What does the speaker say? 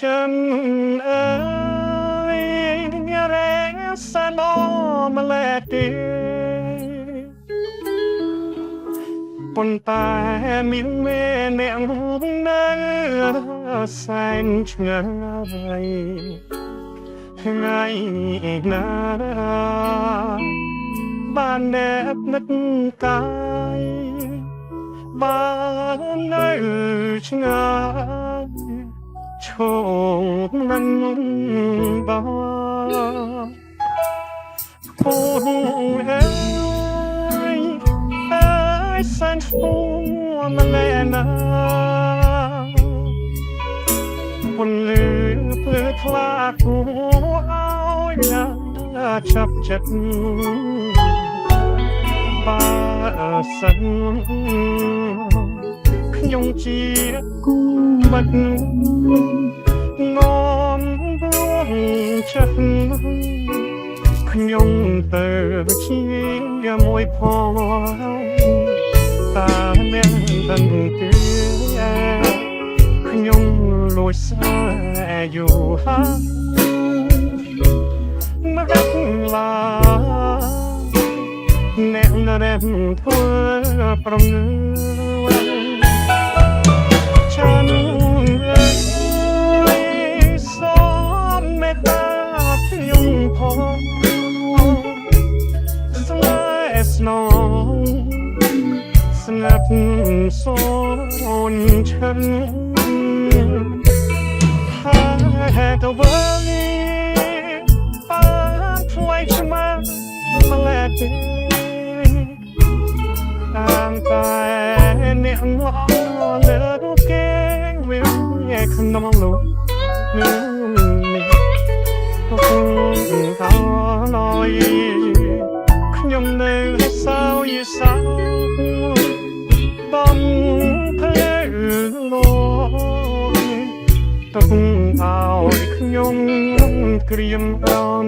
ฉันเอ๋ยแรงสนอมาแลกดีปนตามิเมเนียงนั่งแสนเฉยไงนาบ้านแนบนักกายบ้านในชงายโชคนั้นบ้าผู้เอ๋ยแสนฟูมาแลนาคนลือเพื่อคลาดหัวเอาอย่างจับจัดบ้าสันยงเจียกูบัดงอมบ้วงฉันขยงเติบเชียมวยพอตาแม่ตันเตือขยงลอยสายอยู่หามารักลาแนวนาเรมทั่วประเงินฉันเอ๋ยสอนเมตตาขยงพอสลายสนองสนับสนฉันถ้าแต่ว่าป้าช่วยฉันมาแลกดีตามตาเนี่ยว่าเลือดเก่งวิวแย่ขนมลูกนี่ก็คงเขาลอยขยมในสาวยี่สาวต้องเพลโลต้องเอาขยมเกรียมอ่อน